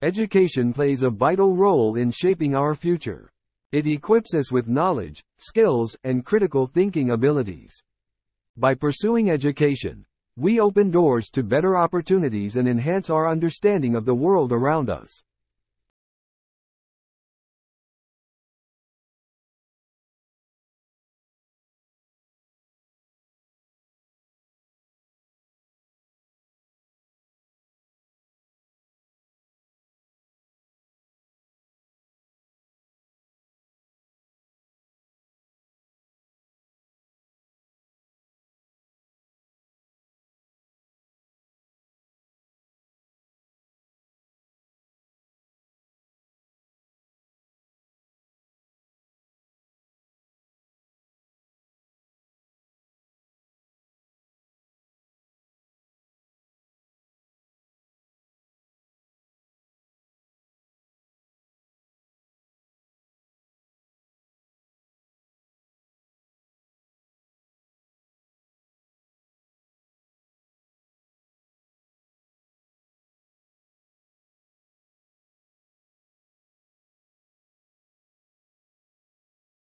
Education plays a vital role in shaping our future. It equips us with knowledge, skills, and critical thinking abilities. By pursuing education, we open doors to better opportunities and enhance our understanding of the world around us.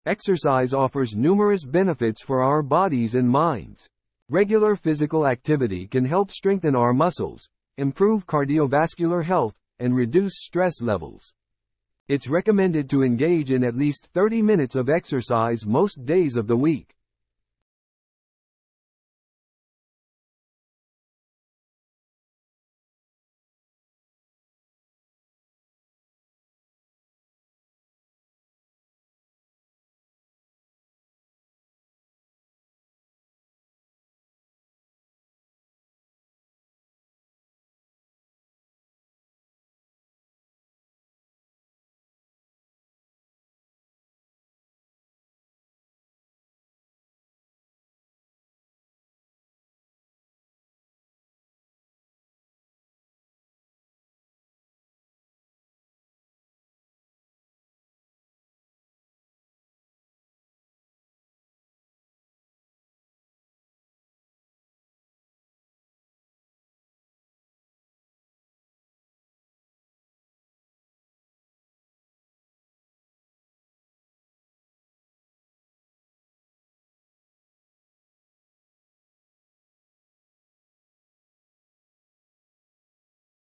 Exercise offers numerous benefits for our bodies and minds. Regular physical activity can help strengthen our muscles, improve cardiovascular health, and reduce stress levels. It's recommended to engage in at least 30 minutes of exercise most days of the week.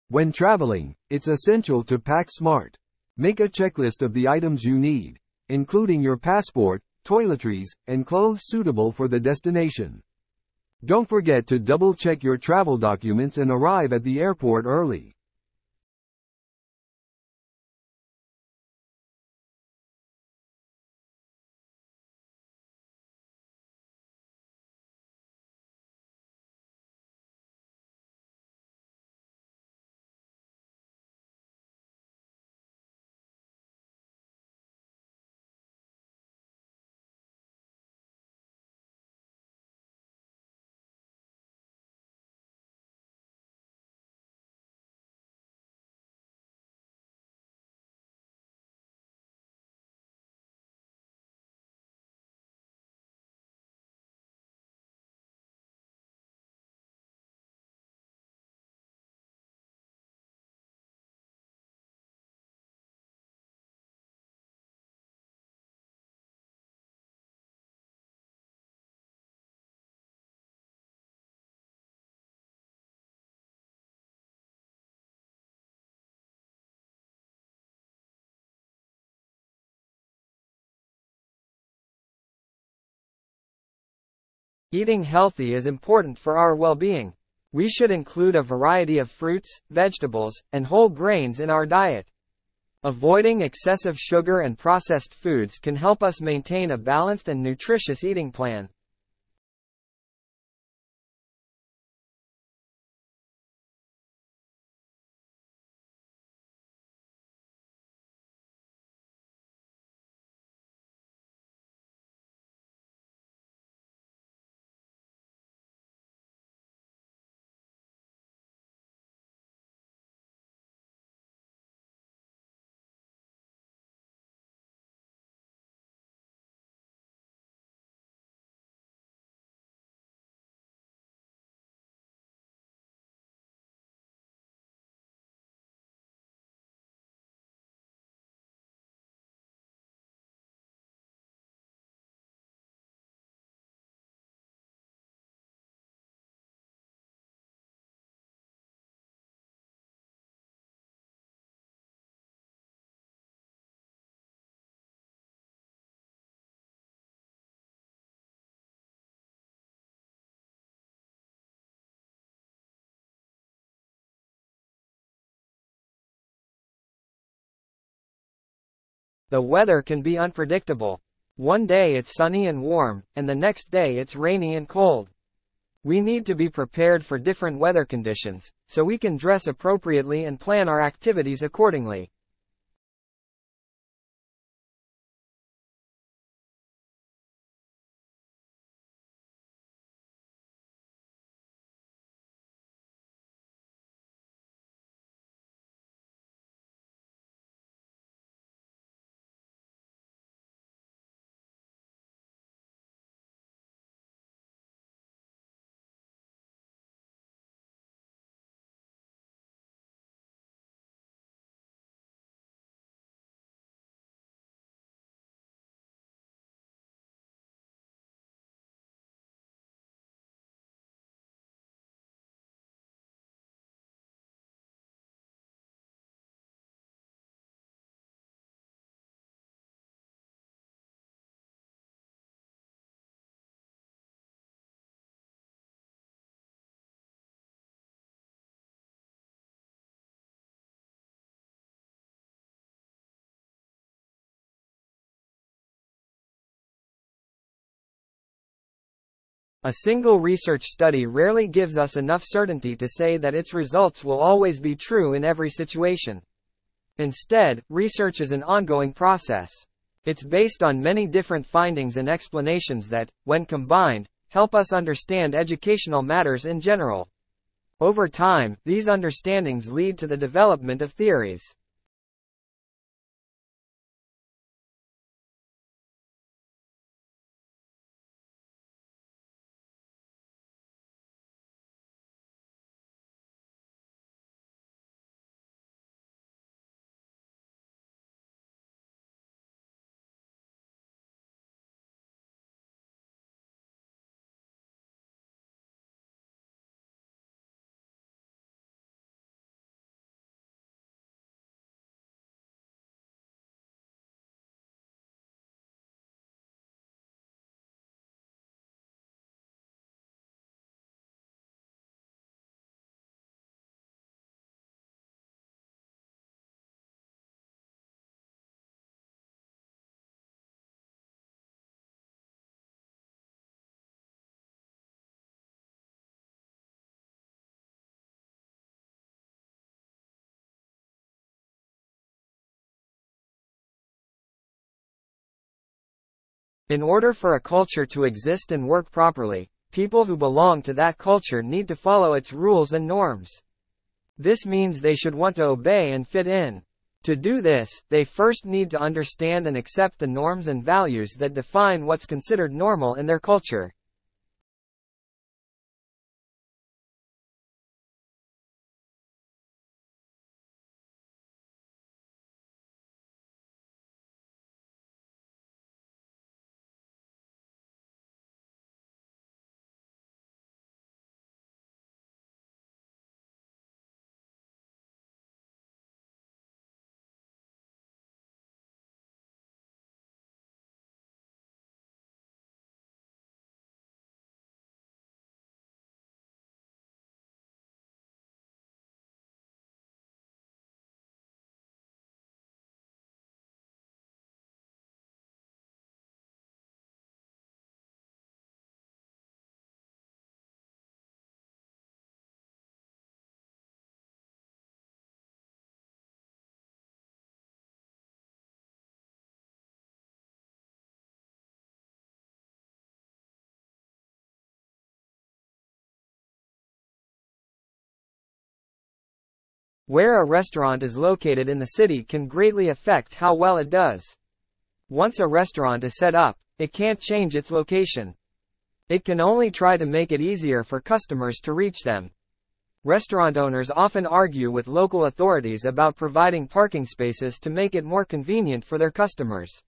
When traveling, it's essential to pack smart. Make a checklist of the items you need, including your passport, toiletries, and clothes suitable for the destination. Don't forget to double-check your travel documents and arrive at the airport early. Eating healthy is important for our well-being. We should include a variety of fruits, vegetables, and whole grains in our diet. Avoiding excessive sugar and processed foods can help us maintain a balanced and nutritious eating plan. The weather can be unpredictable. One day it's sunny and warm, and the next day it's rainy and cold. We need to be prepared for different weather conditions, so we can dress appropriately and plan our activities accordingly. A single research study rarely gives us enough certainty to say that its results will always be true in every situation. Instead, research is an ongoing process. It's based on many different findings and explanations that, when combined, help us understand educational matters in general. Over time, these understandings lead to the development of theories. In order for a culture to exist and work properly, people who belong to that culture need to follow its rules and norms. This means they should want to obey and fit in. To do this, they first need to understand and accept the norms and values that define what's considered normal in their culture. Where a restaurant is located in the city can greatly affect how well it does. Once a restaurant is set up, it can't change its location. It can only try to make it easier for customers to reach them. Restaurant owners often argue with local authorities about providing parking spaces to make it more convenient for their customers.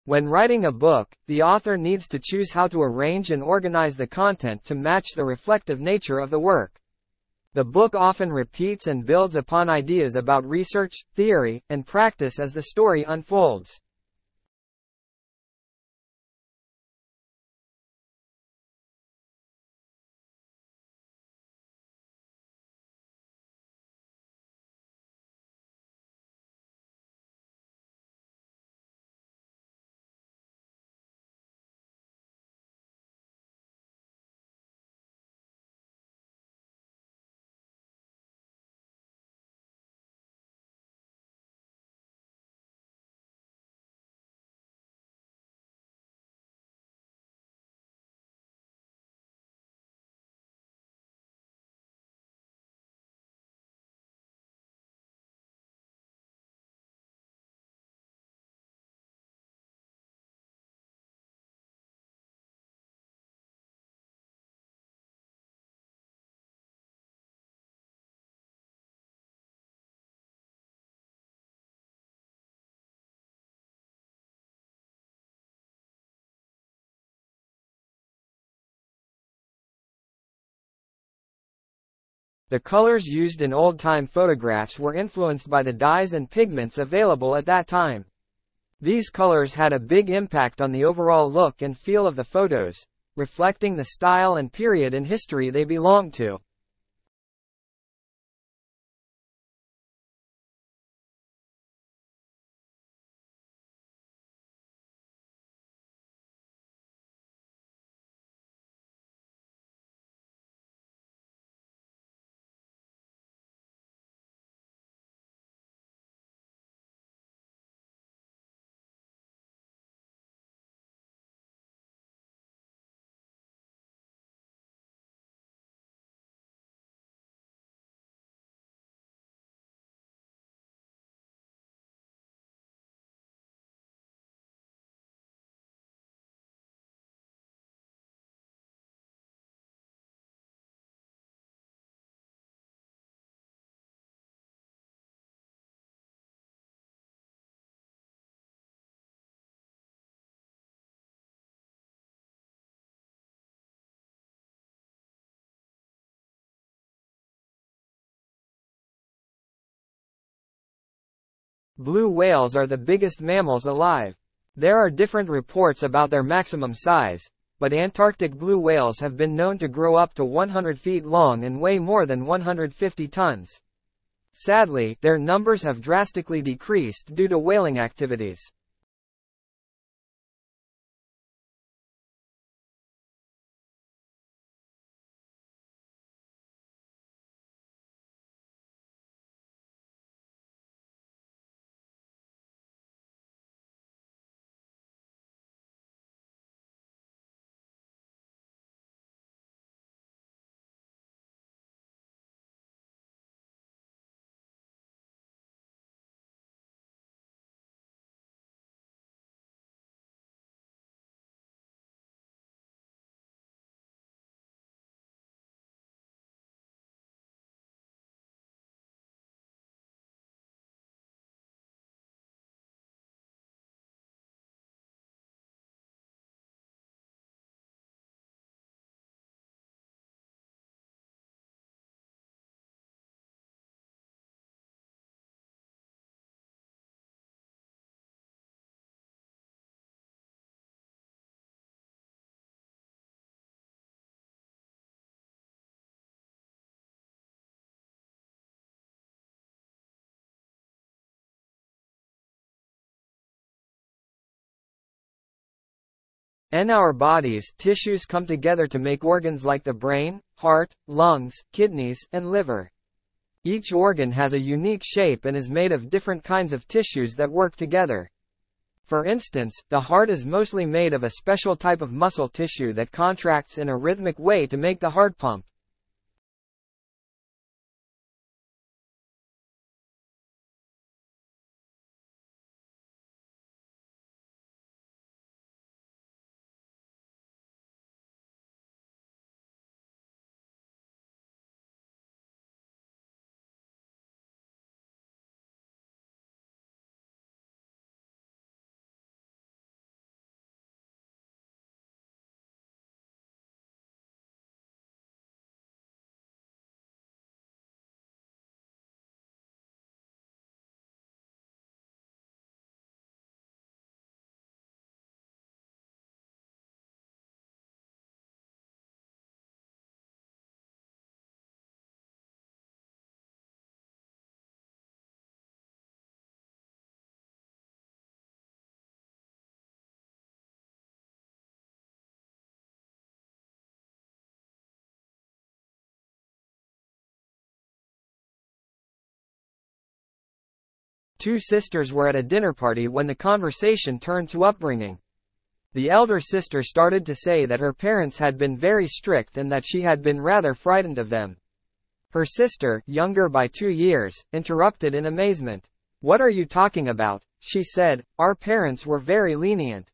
When writing a book, the author needs to choose how to arrange and organize the content to match the reflective nature of the work. The book often repeats and builds upon ideas about research, theory, and practice as the story unfolds. The colors used in old-time photographs were influenced by the dyes and pigments available at that time. These colors had a big impact on the overall look and feel of the photos, reflecting the style and period in history they belonged to. Blue whales are the biggest mammals alive. There are different reports about their maximum size, but Antarctic blue whales have been known to grow up to 100 feet long and weigh more than 150 tons. Sadly, their numbers have drastically decreased due to whaling activities. In our bodies, tissues come together to make organs like the brain, heart, lungs, kidneys, and liver. Each organ has a unique shape and is made of different kinds of tissues that work together. For instance, the heart is mostly made of a special type of muscle tissue that contracts in a rhythmic way to make the heart pump. two sisters were at a dinner party when the conversation turned to upbringing. The elder sister started to say that her parents had been very strict and that she had been rather frightened of them. Her sister, younger by 2 years, interrupted in amazement. "What are you talking about?" she said. "Our parents were very lenient."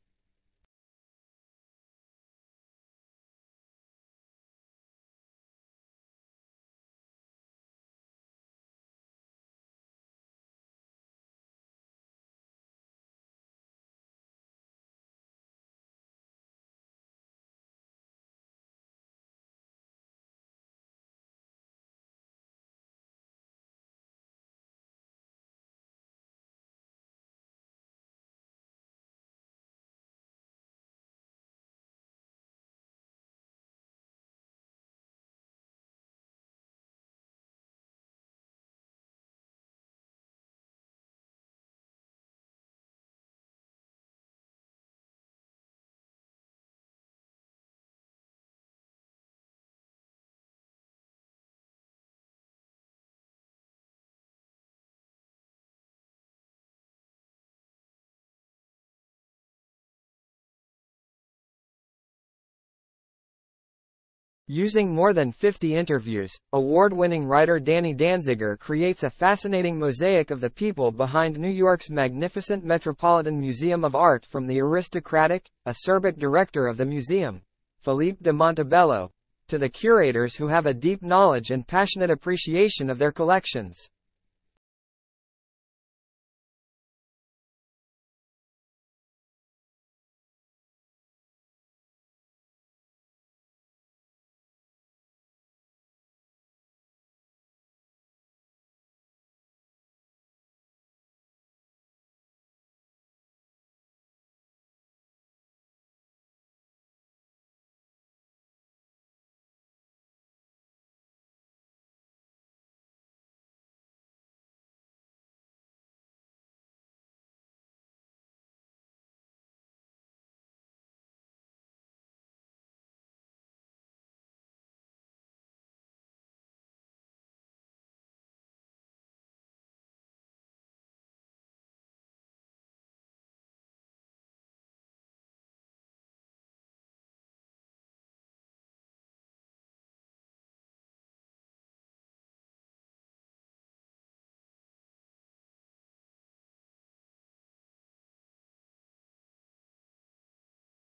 Using more than 50 interviews, award-winning writer Danny Danziger creates a fascinating mosaic of the people behind New York's magnificent Metropolitan Museum of Art, from the aristocratic, acerbic director of the museum, Philippe de Montebello, to the curators who have a deep knowledge and passionate appreciation of their collections.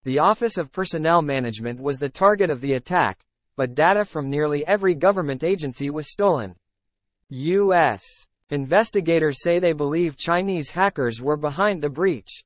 The Office of Personnel Management was the target of the attack, but data from nearly every government agency was stolen. U.S. investigators say they believe Chinese hackers were behind the breach.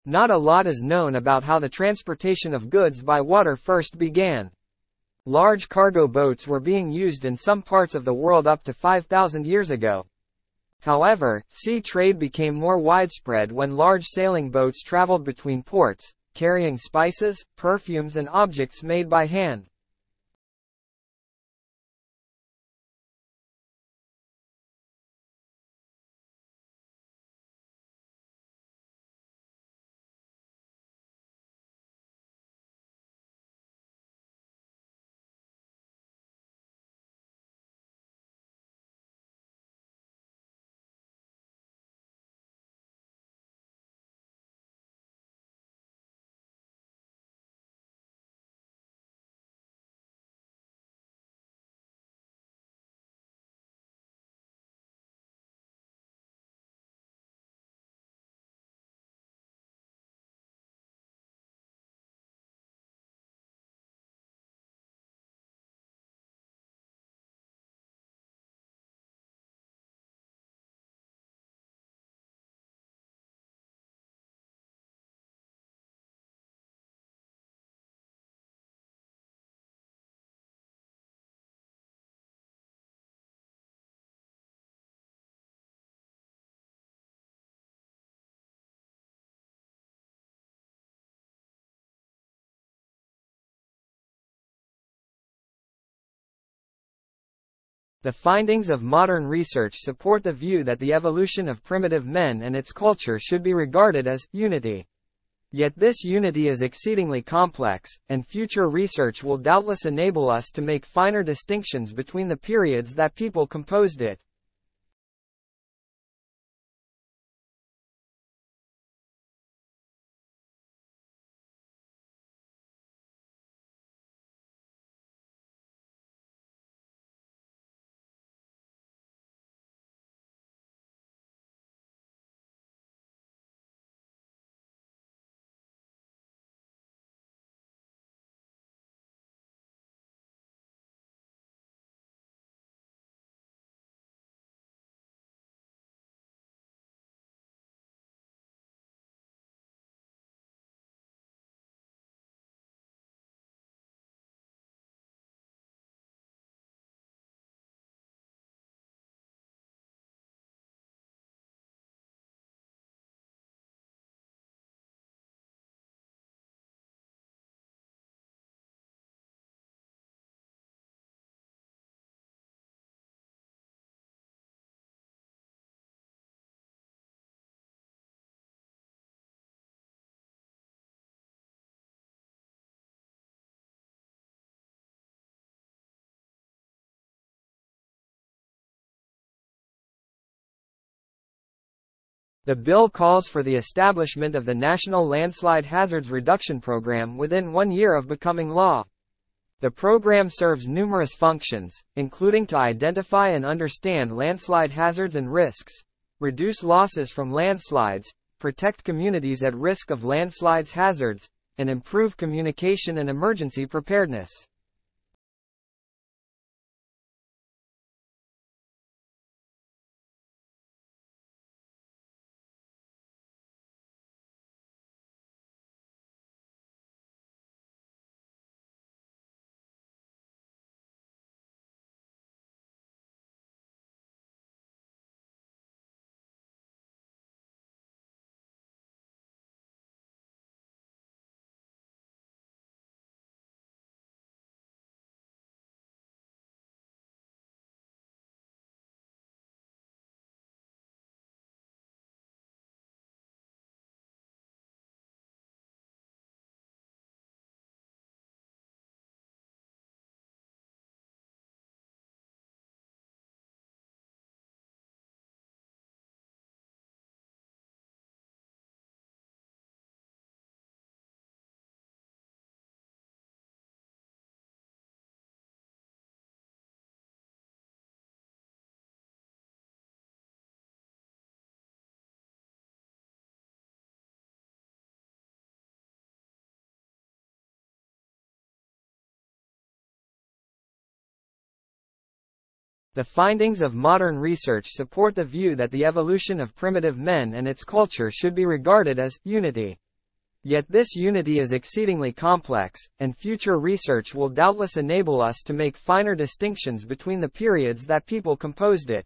Not a lot is known about how the transportation of goods by water first began. Large cargo boats were being used in some parts of the world up to 5,000 years ago. However, sea trade became more widespread when large sailing boats traveled between ports, carrying spices, perfumes and objects made by hand. The findings of modern research support the view that the evolution of primitive men and its culture should be regarded as unity. Yet this unity is exceedingly complex, and future research will doubtless enable us to make finer distinctions between the periods that people composed it. The bill calls for the establishment of the National Landslide Hazards Reduction Program within 1 year of becoming law. The program serves numerous functions, including to identify and understand landslide hazards and risks, reduce losses from landslides, protect communities at risk of landslides hazards, and improve communication and emergency preparedness. The findings of modern research support the view that the evolution of primitive men and its culture should be regarded as unity. Yet this unity is exceedingly complex, and future research will doubtless enable us to make finer distinctions between the periods that people composed it.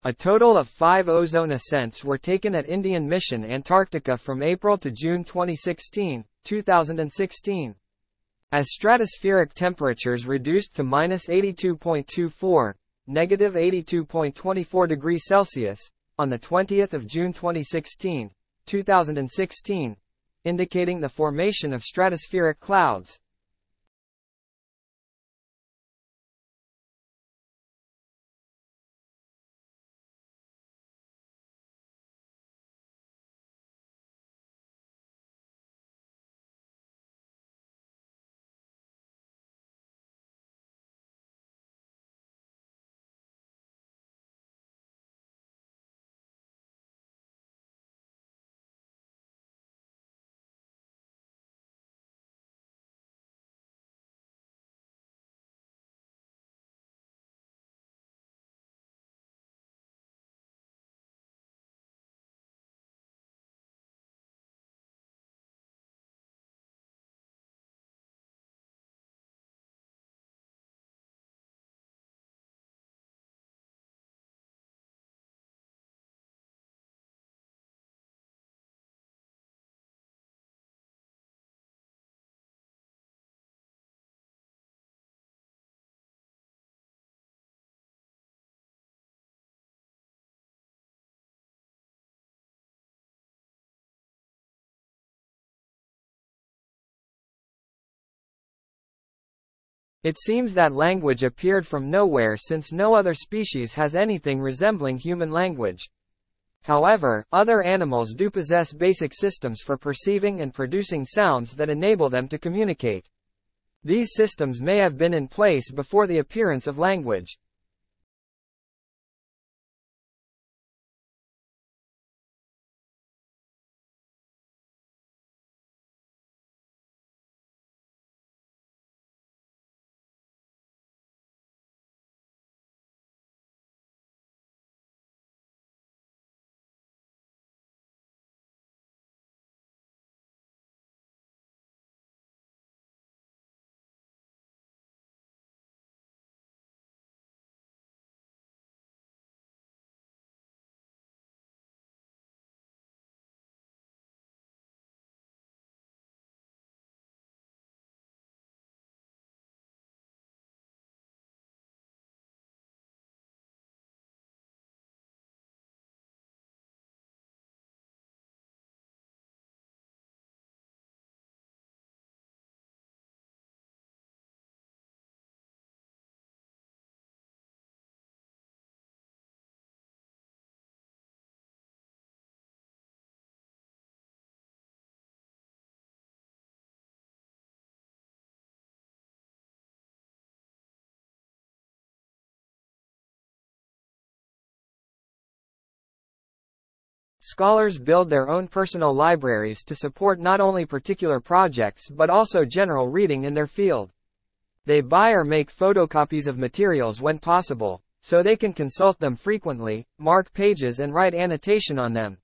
A total of 5 ozone ascents were taken at Indian Mission Antarctica from April to June 2016. As stratospheric temperatures reduced to -82.24, -82.24 degrees Celsius, on the 20th of June 2016, indicating the formation of stratospheric clouds. It seems that language appeared from nowhere since no other species has anything resembling human language. However, other animals do possess basic systems for perceiving and producing sounds that enable them to communicate. These systems may have been in place before the appearance of language. Scholars build their own personal libraries to support not only particular projects but also general reading in their field. They buy or make photocopies of materials when possible, so they can consult them frequently, mark pages and write annotation on them.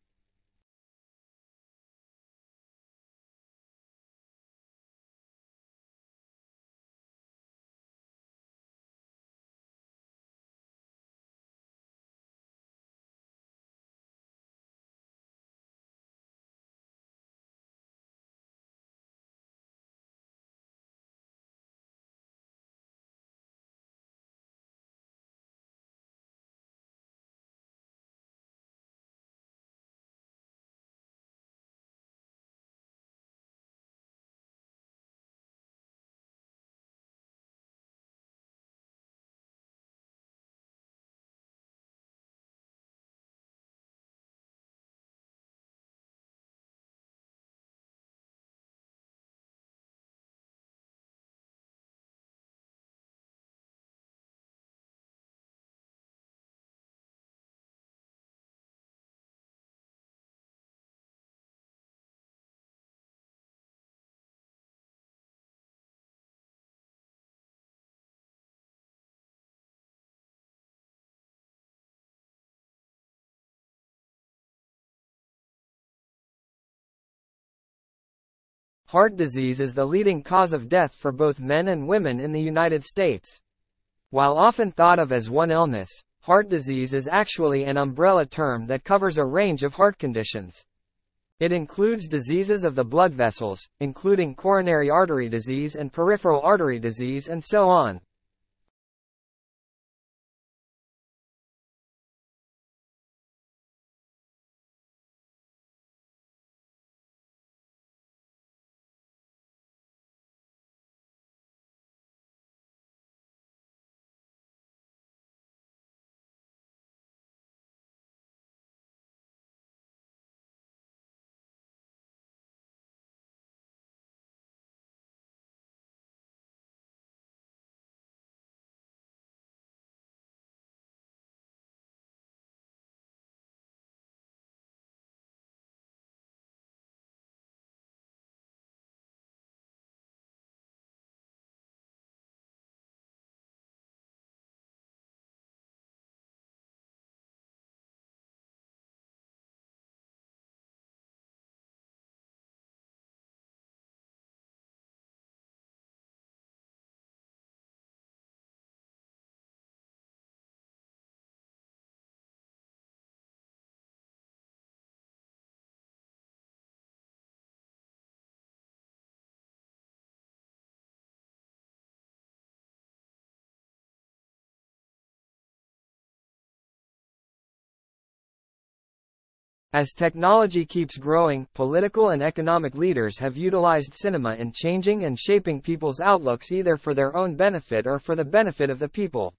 Heart disease is the leading cause of death for both men and women in the United States. While often thought of as one illness, heart disease is actually an umbrella term that covers a range of heart conditions. It includes diseases of the blood vessels, including coronary artery disease and peripheral artery disease and so on. As technology keeps growing, political and economic leaders have utilized cinema in changing and shaping people's outlooks either for their own benefit or for the benefit of the people.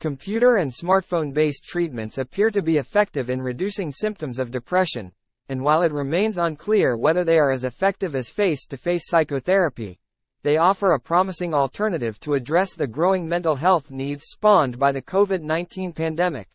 Computer and smartphone-based treatments appear to be effective in reducing symptoms of depression, and while it remains unclear whether they are as effective as face-to-face psychotherapy, they offer a promising alternative to address the growing mental health needs spawned by the COVID-19 pandemic.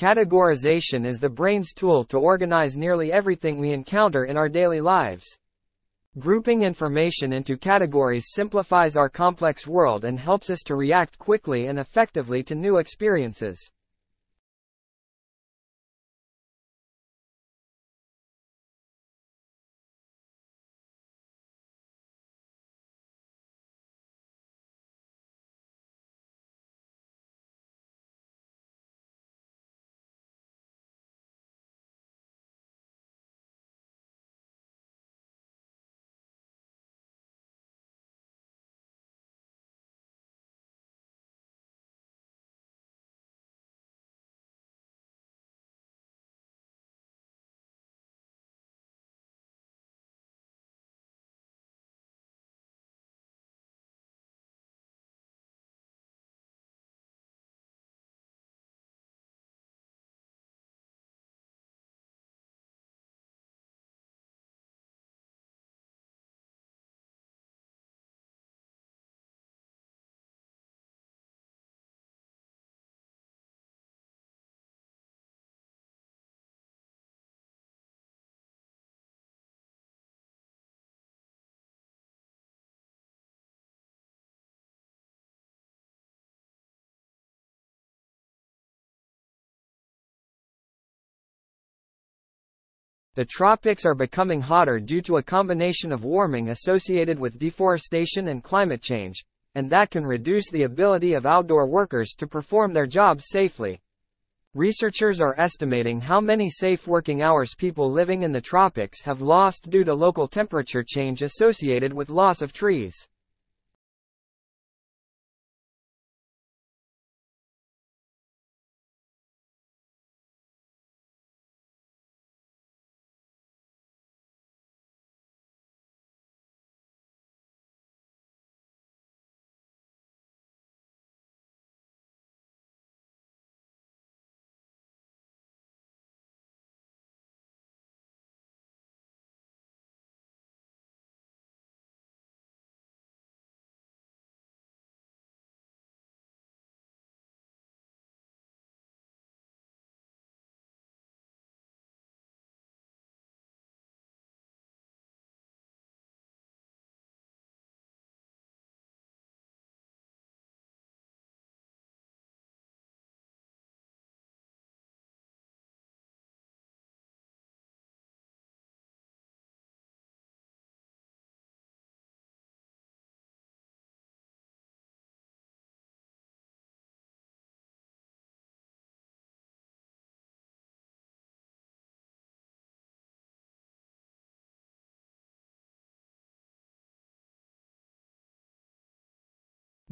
Categorization is the brain's tool to organize nearly everything we encounter in our daily lives. Grouping information into categories simplifies our complex world and helps us to react quickly and effectively to new experiences. The tropics are becoming hotter due to a combination of warming associated with deforestation and climate change, and that can reduce the ability of outdoor workers to perform their jobs safely. Researchers are estimating how many safe working hours people living in the tropics have lost due to local temperature change associated with loss of trees.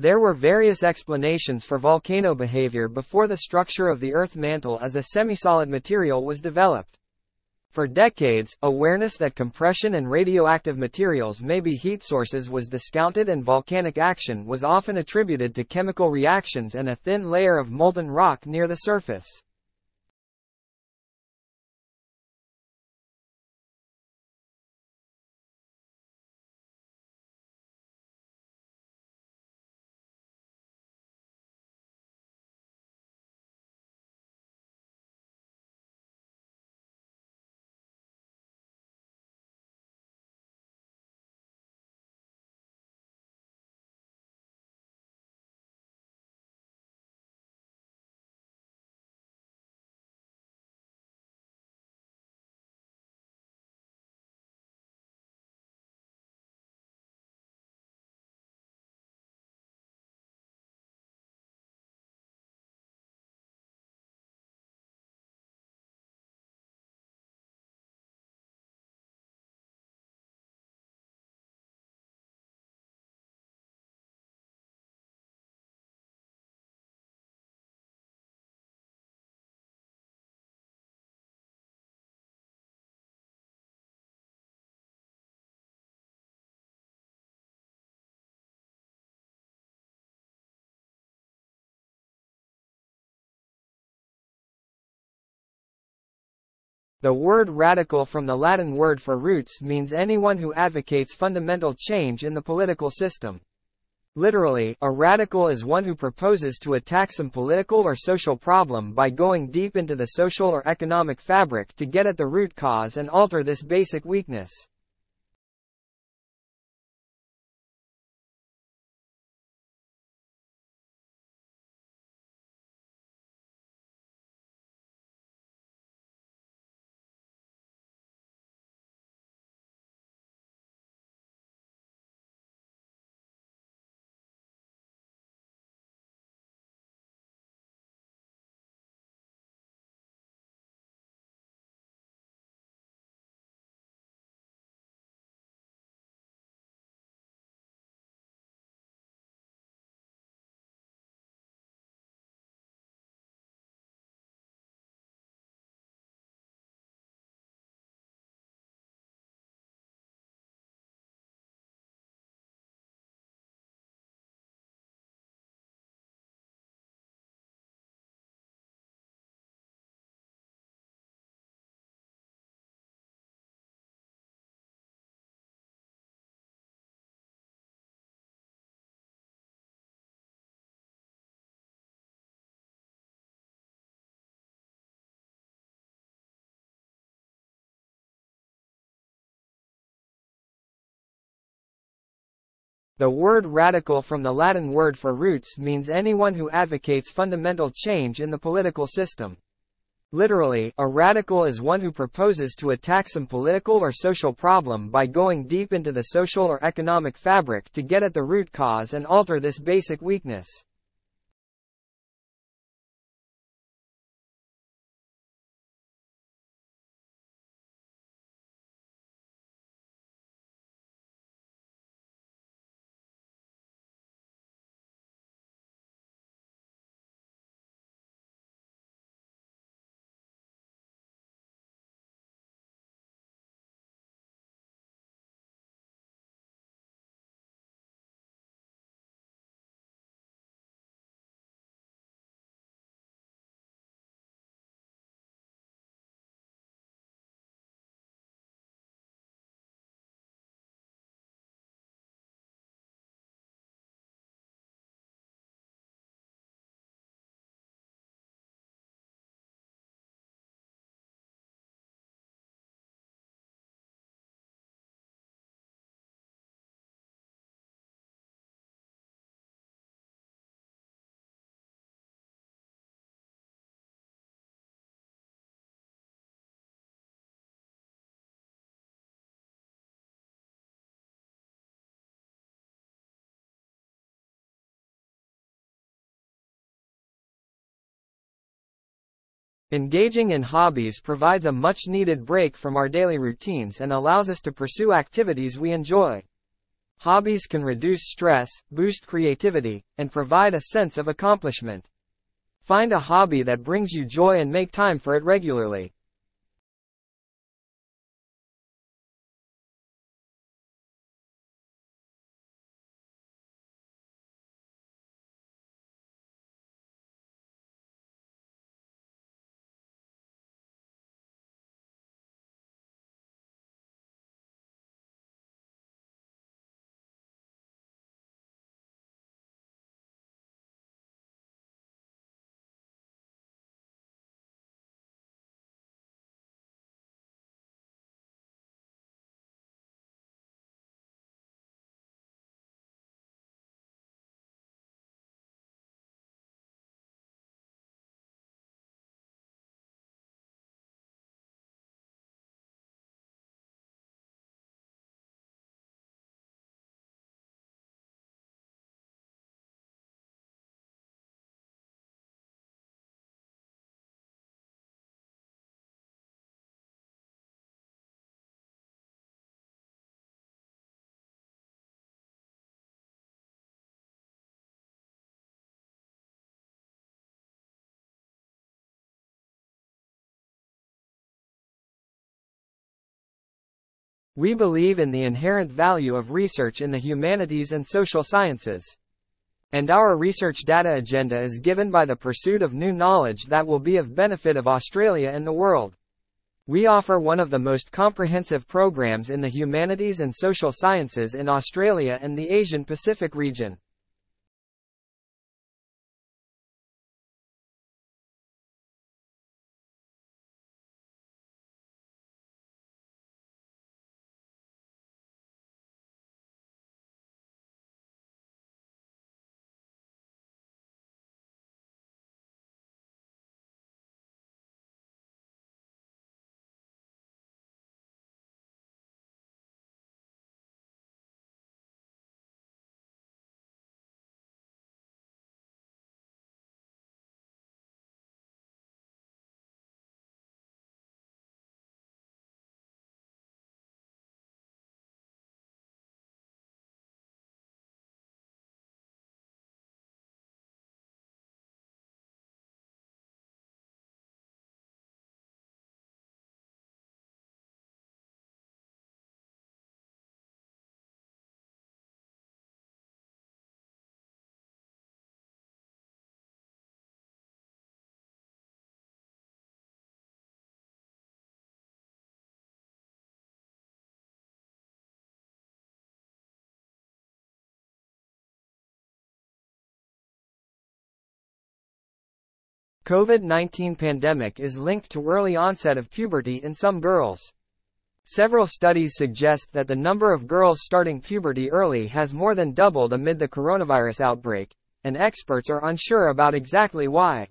There were various explanations for volcano behavior before the structure of the Earth mantle as a semisolid material was developed. For decades, awareness that compression and radioactive materials may be heat sources was discounted, and volcanic action was often attributed to chemical reactions and a thin layer of molten rock near the surface. The word radical, from the Latin word for roots, means anyone who advocates fundamental change in the political system. Literally, a radical is one who proposes to attack some political or social problem by going deep into the social or economic fabric to get at the root cause and alter this basic weakness. The word radical, from the Latin word for roots, means anyone who advocates fundamental change in the political system. Literally, a radical is one who proposes to attack some political or social problem by going deep into the social or economic fabric to get at the root cause and alter this basic weakness. Engaging in hobbies provides a much-needed break from our daily routines and allows us to pursue activities we enjoy. Hobbies can reduce stress, boost creativity, and provide a sense of accomplishment. Find a hobby that brings you joy and make time for it regularly. We believe in the inherent value of research in the humanities and social sciences. And our research data agenda is given by the pursuit of new knowledge that will be of benefit of Australia and the world. We offer one of the most comprehensive programs in the humanities and social sciences in Australia and the Asian Pacific region. COVID-19 pandemic is linked to early onset of puberty in some girls. Several studies suggest that the number of girls starting puberty early has more than doubled amid the coronavirus outbreak, and experts are unsure about exactly why.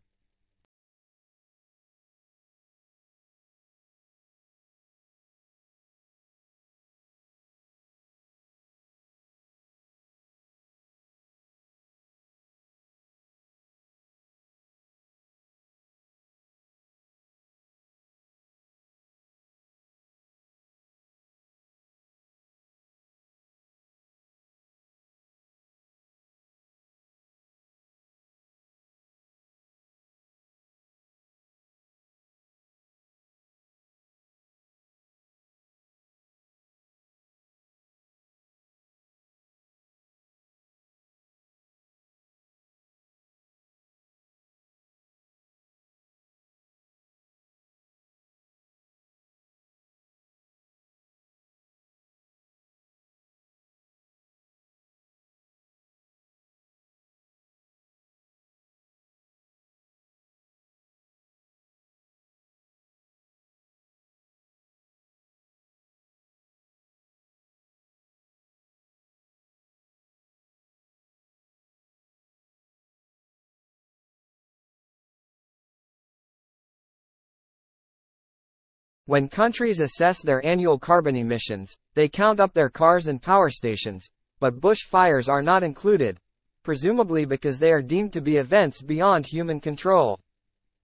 When countries assess their annual carbon emissions, they count up their cars and power stations, but bush fires are not included, presumably because they are deemed to be events beyond human control.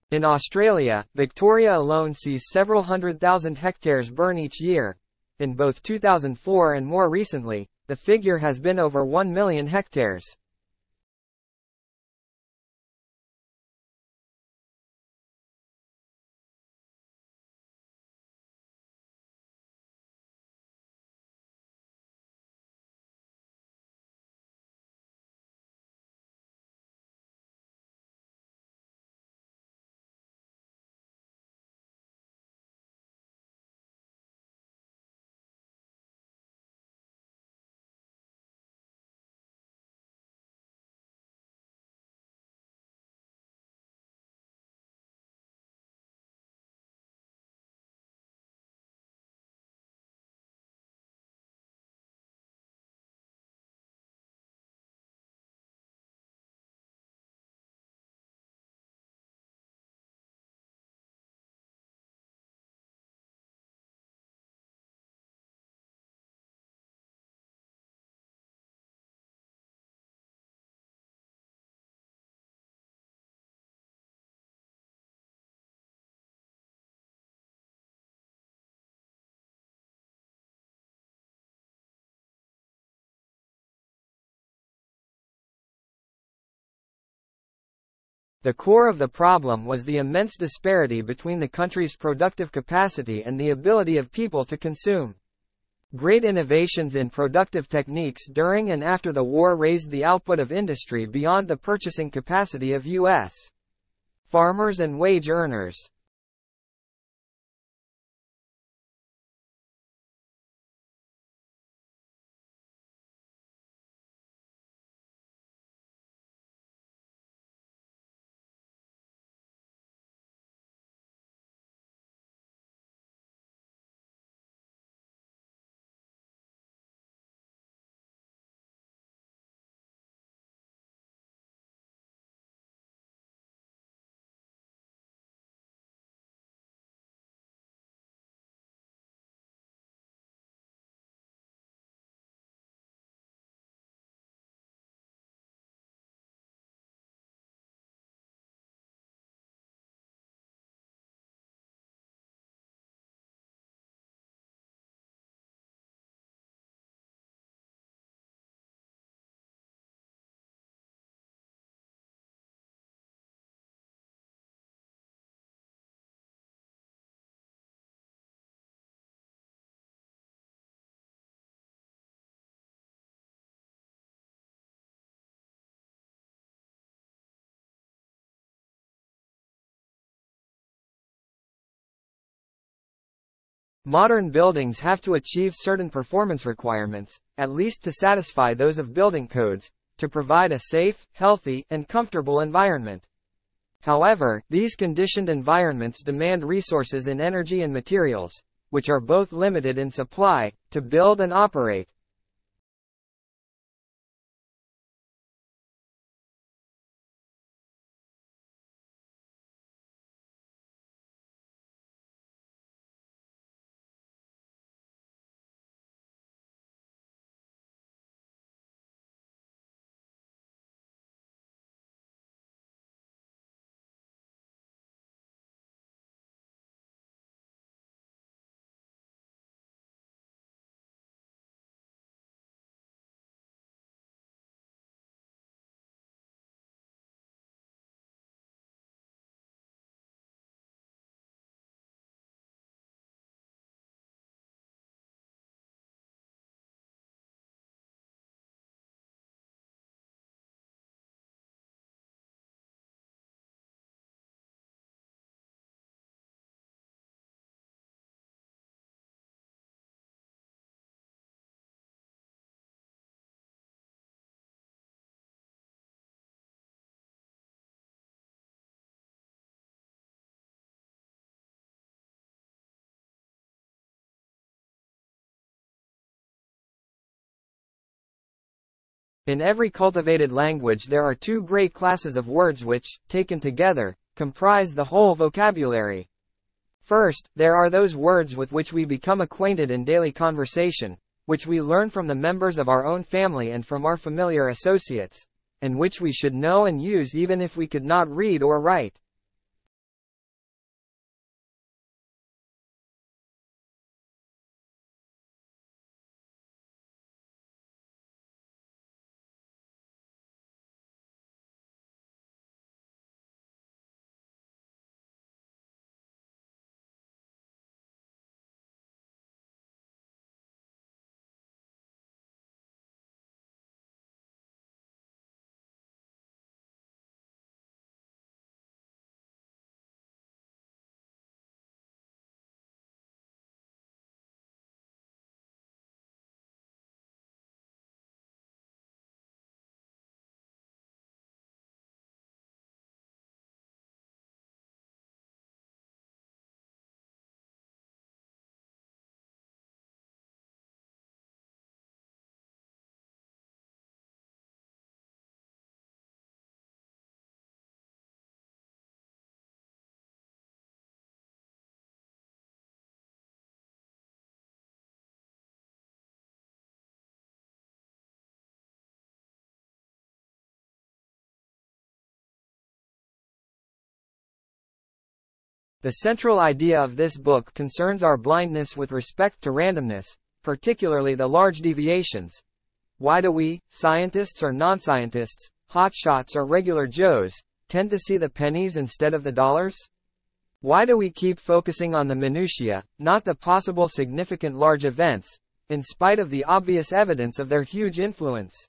In Australia, Victoria alone sees several 100,000 hectares burn each year. In both 2004 and more recently, the figure has been over 1 million hectares. The core of the problem was the immense disparity between the country's productive capacity and the ability of people to consume. Great innovations in productive techniques during and after the war raised the output of industry beyond the purchasing capacity of U.S. farmers and wage earners. Modern buildings have to achieve certain performance requirements, at least to satisfy those of building codes, to provide a safe, healthy, and comfortable environment. However, these conditioned environments demand resources in energy and materials, which are both limited in supply, to build and operate. In every cultivated language there are two great classes of words which, taken together, comprise the whole vocabulary. First, there are those words with which we become acquainted in daily conversation, which we learn from the members of our own family and from our familiar associates, and which we should know and use even if we could not read or write. The central idea of this book concerns our blindness with respect to randomness, particularly the large deviations. Why do we, scientists or non-scientists, hotshots or regular Joes, tend to see the pennies instead of the dollars? Why do we keep focusing on the minutiae, not the possible significant large events, in spite of the obvious evidence of their huge influence?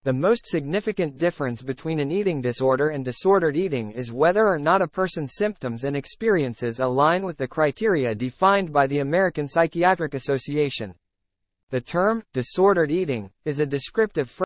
The most significant difference between an eating disorder and disordered eating is whether or not a person's symptoms and experiences align with the criteria defined by the American Psychiatric Association. The term, disordered eating, is a descriptive phrase